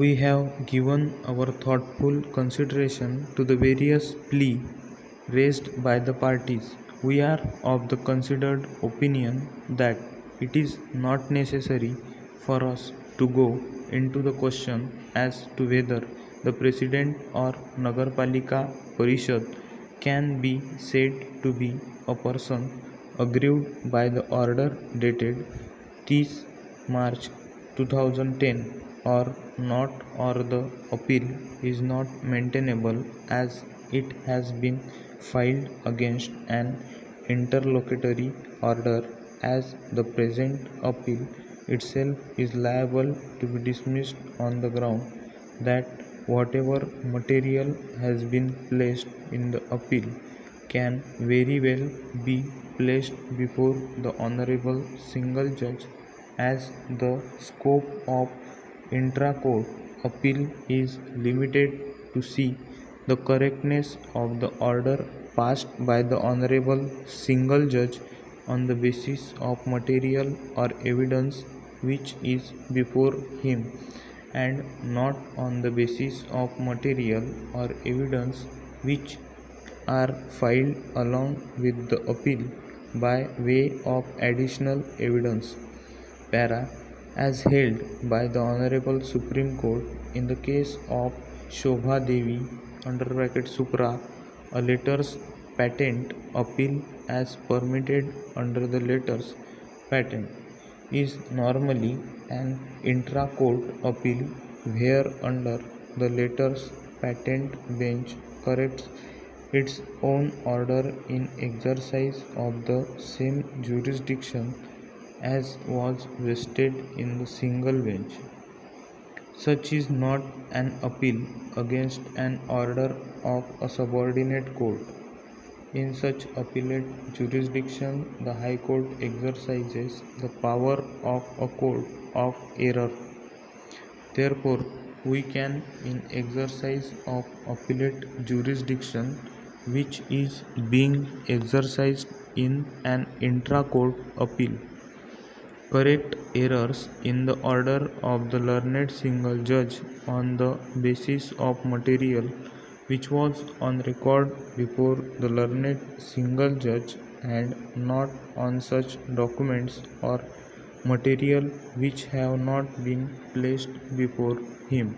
We have given our thoughtful consideration to the various pleas raised by the parties. We are of the considered opinion that it is not necessary for us to go into the question as to whether the President or Nagarpalika Parishad can be said to be a person aggrieved by the order dated 30 March 2010 or not, or the appeal is not maintainable as it has been filed against an interlocutory order, as the present appeal itself is liable to be dismissed on the ground that whatever material has been placed in the appeal can very well be placed before the Honorable Single Judge, as the scope of intra-court appeal is limited to see the correctness of the order passed by the Honorable Single Judge on the basis of material or evidence which is before him, and not on the basis of material or evidence which are filed along with the appeal by way of additional evidence. Para. As held by the Honorable Supreme Court in the case of Shobha Devi (Supra), a letters patent appeal as permitted under the letters patent is normally an intra-court appeal, where under the letters patent bench corrects its own order in exercise of the same jurisdiction as was vested in the single bench. Such is not an appeal against an order of a subordinate court. In such appellate jurisdiction, the High Court exercises the power of a court of error. Therefore, we can, in exercise of appellate jurisdiction which is being exercised in an intra-court appeal, correct errors in the order of the learned single judge on the basis of material which was on record before the learned single judge, and not on such documents or material which have not been placed before him.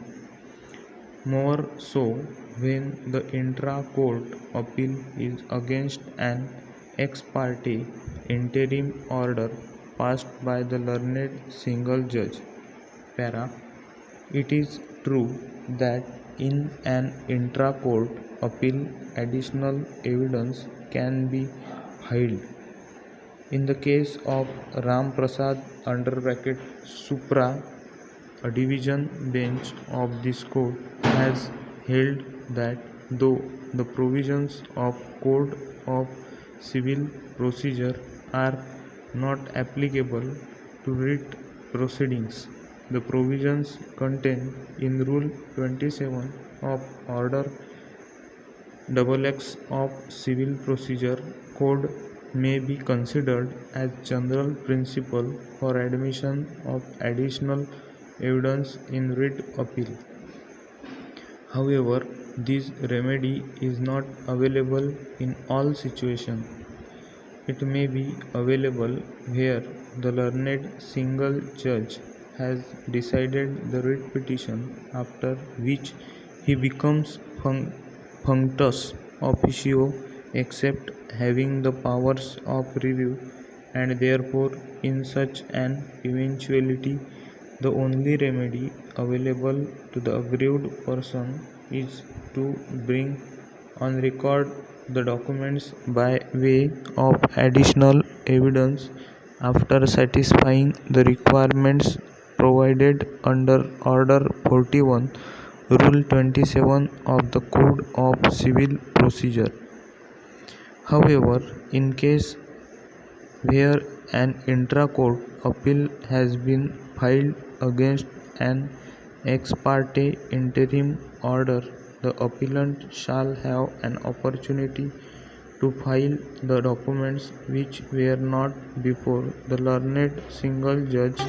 More so when the intra-court appeal is against an ex parte interim order passed by the learned single judge. Para. It is true that in an intra-court appeal additional evidence can be filed. In the case of Ram Prasad (Supra), a division bench of this court has held that though the provisions of Code of Civil Procedure are not applicable to writ proceedings, the provisions contained in Rule 27 of Order XX of Civil Procedure Code may be considered as general principle for admission of additional evidence in writ appeal. However, this remedy is not available in all situations. It may be available where the learned single judge has decided the writ petition, after which he becomes functus officio except having the powers of review, and therefore in such an eventuality the only remedy available to the aggrieved person is to bring on record the documents by way of additional evidence after satisfying the requirements provided under Order 41, Rule 27 of the Code of Civil Procedure. However, in case where an intra-court appeal has been filed against an ex parte interim order, the appellant shall have an opportunity to file the documents which were not before the learned single judge